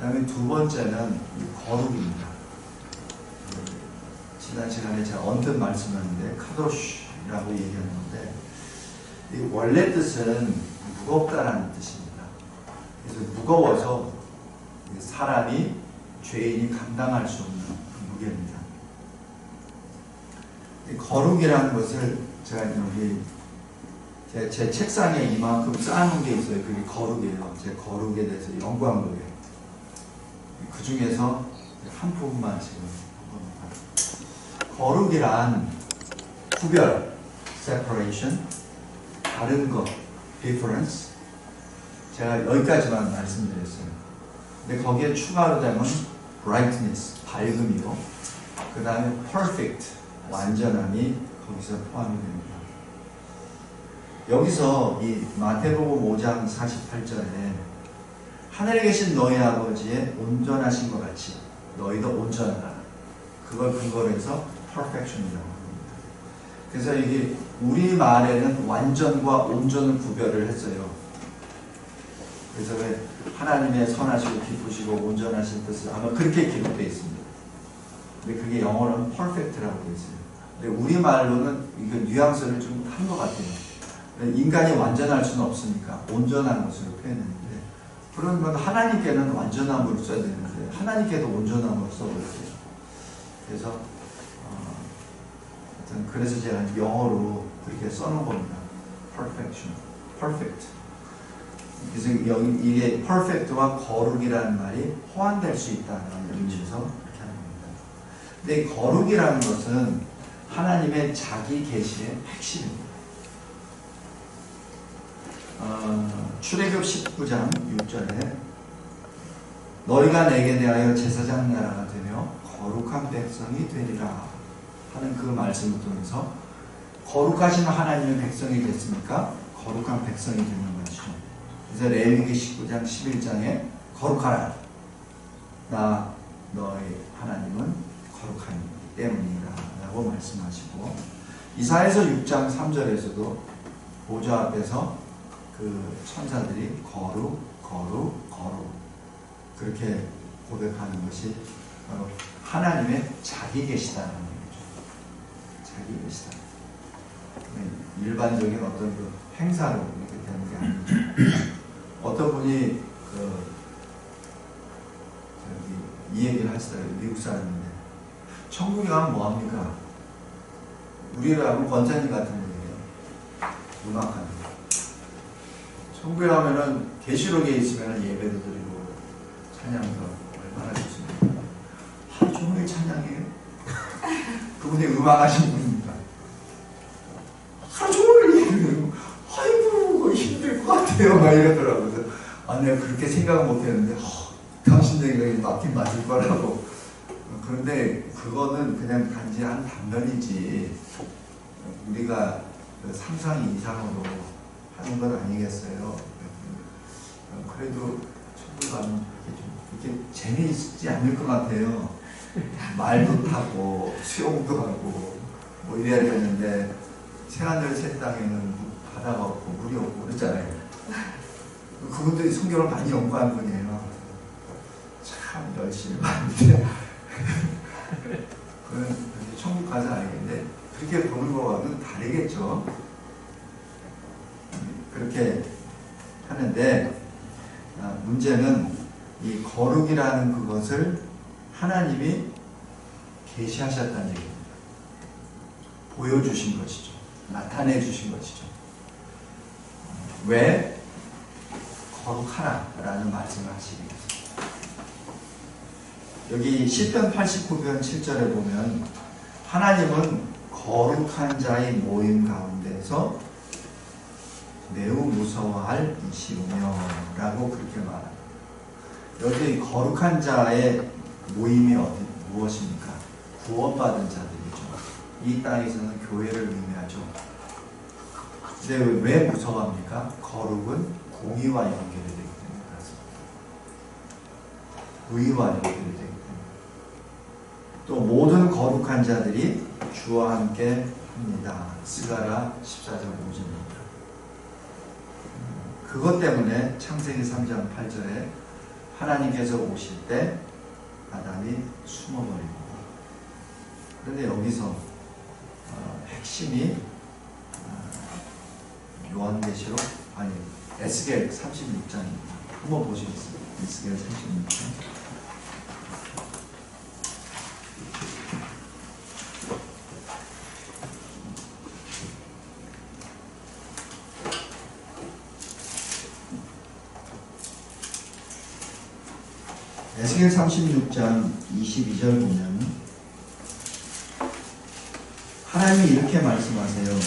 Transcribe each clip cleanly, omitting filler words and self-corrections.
다음에 두 번째는 거룩입니다. 지난 시간에 제가 언뜻 말씀했는데 카도시라고 얘기했는데 이 원래 뜻은 무겁다라는 뜻입니다. 그래서 무거워서 사람이 죄인이 감당할 수 없는 무게입니다. 거룩이라는 것을 제가 여기 제 책상에 이만큼 쌓아놓은 게 있어요. 그게 거룩이에요. 제 거룩에 대해서 연구한 거예요. 그 중에서 한 부분만 지금 봅니다. 거룩이란 구별, separation, 다른 것, difference. 제가 여기까지만 말씀드렸어요. 근데 거기에 추가로 되면 brightness, 밝음이고, 그 다음에 perfect, 완전함이 거기서 포함이 됩니다. 여기서 이 마태복음 5장 48절에 하늘에 계신 너희 아버지의 온전하신 것 같이 너희도 온전하라. 그걸 근거로 해서 perfection이라고 합니다. 그래서 이게 우리말에는 완전과 온전을 구별을 했어요. 그래서 왜 하나님의 선하시고 기쁘시고 온전하신 뜻을 아마 그렇게 기록되어 있습니다. 근데 그게 영어로는 perfect라고 되어 있어요. 근데 우리말로는 이거 뉘앙스를 좀 한 것 같아요. 인간이 완전할 수는 없으니까 온전한 것으로 표현했는데, 그러면 하나님께는 완전함으로 써야 되는데 하나님께도 온전함으로 써버렸어요. 그래서 그래서 제가 영어로 그렇게 써놓은 겁니다. perfection, perfect. 그래서 이게 perfect와 거룩이라는 말이 호환될 수 있다는 의미에서 그렇게 하는 겁니다. 근데 거룩이라는 것은 하나님의 자기 계시의 핵심입니다. 출애굽 19장 6절에 너희가 내게 대하여 제사장 나라가 되며 거룩한 백성이 되리라 하는 그 말씀을 통해서 거룩하신 하나님의 백성이 됐으니까 거룩한 백성이 되는 것이죠. 그래서 레위기 19장 11장에 거룩하라, 나 너희 하나님은 거룩하니 때문이라 라고 말씀하시고, 이사야서 6장 3절에서도 보좌 앞에서 그 천사들이 거룩, 거룩, 거룩 그렇게 고백하는 것이 바로 하나님의 자기 계시다는 얘기죠. 자기 계시다. 일반적인 어떤 그 행사로 이렇게 되는 게 아니죠. 어떤 분이 이 얘기를 하시더라고요. 미국 사람인데 천국에 가면 뭐합니까? 우리라면 권사님 같은 분이에요. 음악하는. 천국에 가면은 계시록에 있으면 예배도 드리고 찬양도 얼마나 좋습니까? 하루 종일 찬양해요. 그분이 음악하신 분입니다. 하루 종일 예배드리고 아이고 힘들 것 같아요 막 이러더라고요. 그래서 내가 그렇게 생각은 못했는데 당신들에게 맞긴 맞을 거라고. 그런데 그거는 그냥 단지 한 단면이지 우리가 그 상상 이상으로 하는 건 아니겠어요. 그래도 천국 가면 이렇게 재미있지 않을 것 같아요. 말도 타고 수영도 하고 뭐 이래야 되는데 새하늘 새 땅에는 바다가 없고 물이 없고 그렇잖아요. 그분들이 성경을 많이 연구한 분이에요. 참 열심히 봤는데 그건 천국 가서 알겠는데 그렇게 보는 거와는 다르겠죠. 그렇게 하는데 문제는 이 거룩이라는 그것을 하나님이 계시하셨다는 얘기입니다. 보여주신 것이죠. 나타내 주신 것이죠. 왜 거룩하라 라는 말씀을 하시겠습니까? 여기 시편 89편 7절에 보면 하나님은 거룩한 자의 모임 가운데서 매우 무서워할 이시오며 라고 그렇게 말합니다. 여기 거룩한 자의 모임이 무엇입니까? 구원받은 자들이죠. 이 땅에서는 교회를 의미하죠. 근데 왜 무서워합니까? 거룩은 공의와 연결이 되기 때문에 그렇습니다. 의와 연결이 되기 때문에. 또 모든 거룩한 자들이 주와 함께 합니다. 스가랴 14장 5절입니다. 그것 때문에 창세기 3장 8절에 하나님께서 오실 때 아담이 숨어버립니다. 그런데 여기서 핵심이 요한계시록 아니 에스겔 36장입니다. 한번 보시겠습니다. 에스겔 36장. 에스겔 36장 22절 보면 하나님이 이렇게 말씀하세요.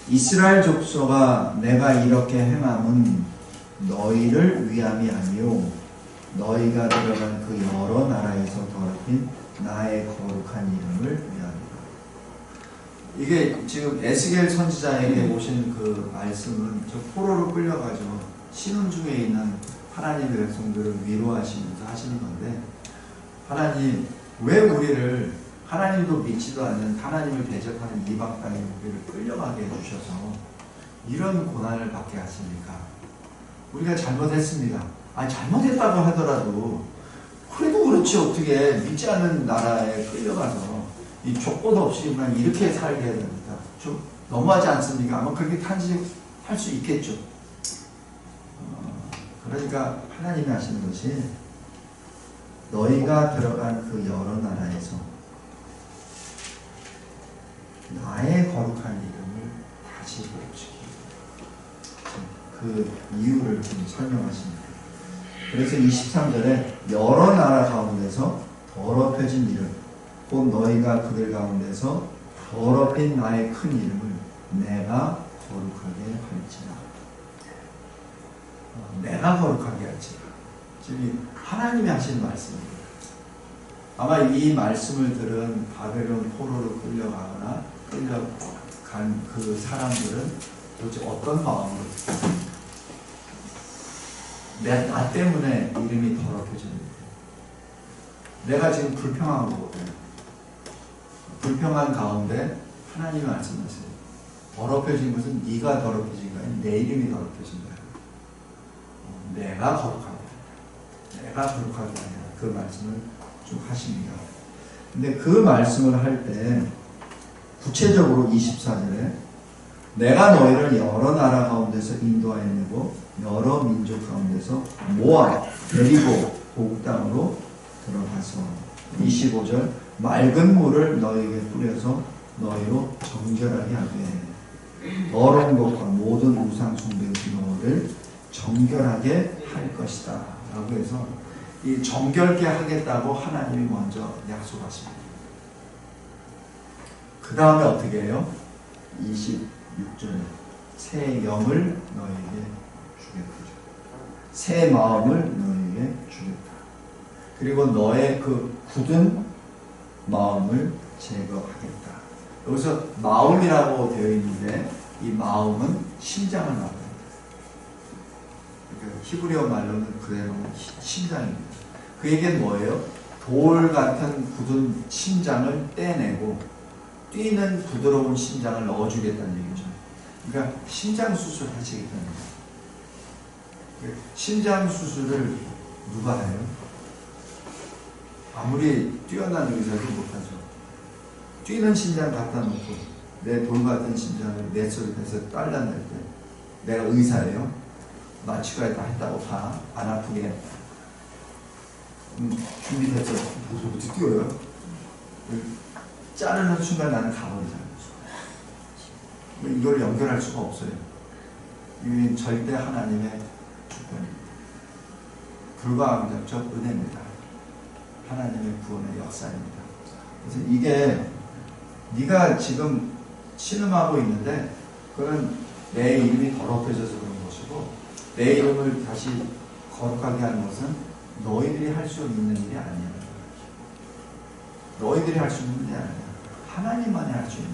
이스라엘 족속아 내가 이렇게 행함은 너희를 위함이 아니요 너희가 들어간 그 여러 나라에서 더럽힌 나의 거룩한 이름을 위함이다. 이게 지금 에스겔 선지자에게 오신 그 말씀은 저 포로로 끌려가지고 신혼 중에 있는 하나님의 백성들을 위로하시면서 하시는 건데, 하나님 왜 우리를 하나님도 믿지도 않는 하나님을 대적하는 이방 땅에 우리를 끌려가게 해주셔서 이런 고난을 받게 하십니까? 우리가 잘못했습니다. 아니 잘못했다고 하더라도 그래도 그렇지 어떻게 믿지 않는 나라에 끌려가서 이 조건 없이 그냥 이렇게 살게 해야 됩니까? 좀 너무하지 않습니까? 아마 그렇게 탄식할 수 있겠죠. 그러니까 하나님이 하시는 것이 너희가 들어간 그 여러 나라에서 나의 거룩한 이름을 다시 고치기. 그 이유를 좀 설명하십니다. 그래서 23절에 여러 나라 가운데서 더럽혀진 이름 곧 너희가 그들 가운데서 더럽힌 나의 큰 이름을 내가 거룩하게 할지라. 내가 거룩하게 할지라. 지금 하나님이 하시는 말씀입니다. 아마 이 말씀을 들은 바벨론 포로로 끌려가거나 끌려간 그 사람들은 도대체 어떤 마음으로 나 때문에 이름이 더럽혀졌는데 내가 지금 불평한 거거든요. 불평한 가운데 하나님이 말씀하세요. 더럽혀진 것은 네가 더럽혀진 거 아니야. 내 이름이 더럽혀진 거야. 내가 거룩하게 내가 거룩하게 아니라 그 말씀을 쭉 하십니다. 근데 그 말씀을 할 때 구체적으로 24절에 내가 너희를 여러 나라 가운데서 인도하여내고 여러 민족 가운데서 모아 데리고 고국 땅으로 들어가서 25절 맑은 물을 너희에게 뿌려서 너희로 정결하게 하되 더러운 것과 모든 우상 숭배 너를 정결하게 할 것이다 라고 해서 이 정결케 하겠다고 하나님이 먼저 약속하십니다. 그 다음에 어떻게 해요? 26절에 새 영을 너희에게 주겠다. 새 마음을 너희에게 주겠다. 그리고 너의 그 굳은 마음을 제거하겠다. 여기서 마음이라고 되어 있는데 이 마음은 심장을 말합니다. 그러니까 히브리어 말로는 그대로 심장입니다. 그 얘기는 뭐예요? 돌 같은 굳은 심장을 떼내고 뛰는 부드러운 심장을 넣어주겠다는 얘기죠. 그러니까 심장 수술 하시겠다는 거예요. 심장 수술을 누가 해요? 아무리 뛰어난 의사도 못하죠. 뛰는 심장 갖다 놓고 내 돌 같은 심장을 내 속에서 딸라낼 때 내가 의사예요? 마취까지 다 했다고 봐. 안 아프게. 준비됐어. 어떻게 뛰어요? 자르는 순간 나는 가버리잖아요. 이걸 연결할 수가 없어요. 이건 절대 하나님의 주권입니다. 불가항력적 은혜입니다. 하나님의 구원의 역사입니다. 그래서 이게 네가 지금 신음하고 있는데 그건 내 이름이 더럽혀져서 그런 것이고 내 이름을 다시 거룩하게 하는 것은 너희들이 할 수 있는 일이 아니야. 너희들이 할 수 있는 일이 아니야. 하나님만이 할 수 있는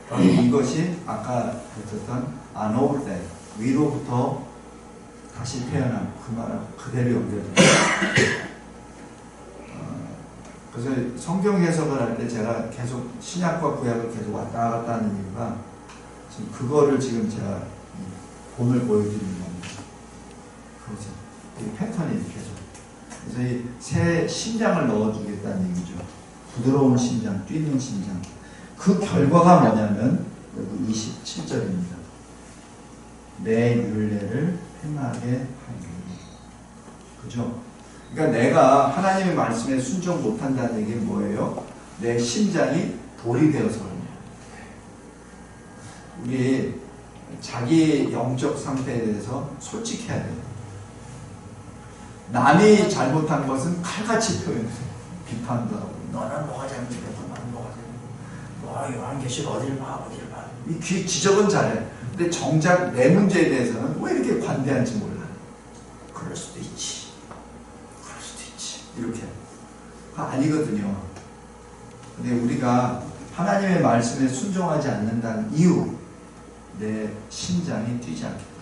일이야. 이것이 아까 했었던 안올 때 위로부터 다시 태어난 그 말하고 그대로 연결됩니다. 그래서 성경 해석을 할 때 제가 계속 신약과 구약을 계속 왔다 갔다 하는 이유가 지금 그거를 지금 제가 본을 보여드리는 겁니다. 그렇죠. 이 패턴이 그래서 이 새 심장을 넣어주겠다는 얘기죠. 부드러운 심장, 뛰는 심장. 그 결과가 뭐냐면 여기 27절입니다. 내 율례를 행하게 하리. 그죠? 그러니까 내가 하나님의 말씀에 순종 못한다는 얘기는 뭐예요? 내 심장이 돌이 되어서 그런 거예요. 우리 자기 영적 상태에 대해서 솔직해야 돼요. 남이 잘못한 것은 칼같이 표현해요. 비판도 하고 너는 뭐가 잘못했고 너는 뭐가 잘못했고 너 요한계시록 어딜 봐. 이 지적은 잘해. 근데 정작 내 문제에 대해서는 왜 이렇게 관대한지 몰라. 그럴 수도 있지. 이렇게 아니거든요. 근데 우리가 하나님의 말씀에 순종하지 않는다는 이유, 내 심장이 뛰지 않기 때문에,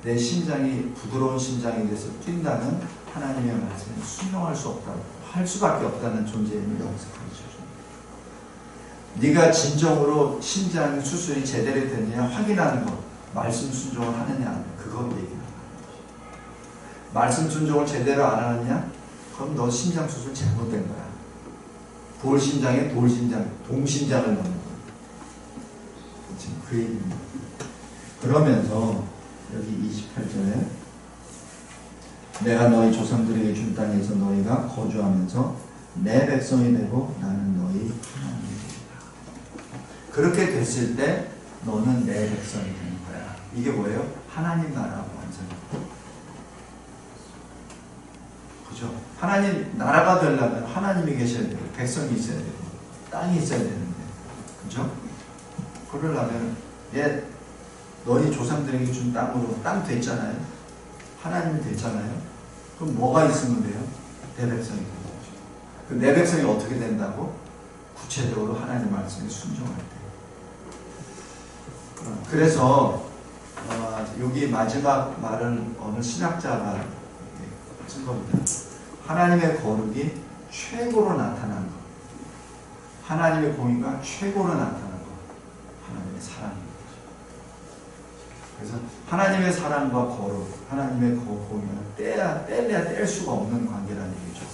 내 심장이 부드러운 심장이 돼서 뛴다는 하나님의 말씀에 순종할 수 없다고, 할 수밖에 없다는 존재임을 여기서 가르쳐줍니다. 네가 진정으로 심장 수술이 제대로 됐느냐 확인하는 것, 말씀 순종을 하느냐, 그거 얘기합니다. 말씀 순종을 제대로 안 하느냐? 그럼 너 심장 수술 잘못된 거야. 돌심장에 돌심장, 동심장을 넣는 거야. 지금 그 얘기입니다. 그러면서 여기 28절에 내가 너희 조상들에게 준 땅에서 너희가 거주하면서 내 백성이 되고 나는 너희 하나님이 되리라. 그렇게 됐을 때 너는 내 백성이 되는 거야. 이게 뭐예요? 하나님 나라 완전. 그죠? 하나님 나라가 되려면 하나님이 계셔야 돼요. 백성이 있어야 되고 땅이 있어야 되는데, 그죠? 그러려면 너희 조상들에게 준 땅으로 땅 됐잖아요. 하나님이 됐잖아요. 그럼 뭐가 있으면 돼요? 내 백성이 되는 거죠. 그 내 백성이 어떻게 된다고? 구체적으로 하나님 말씀에 순종할 때. 그래서 여기 마지막 말은 어느 신학자가 쓴 겁니다. 하나님의 거룩이 최고로 나타난 것, 하나님의 공의가 최고로 나타난 것, 하나님의 사랑인 거죠. 그래서 하나님의 사랑과 거룩, 하나님의 공의는 뗄래야 뗄 수가 없는 관계라는 얘기죠.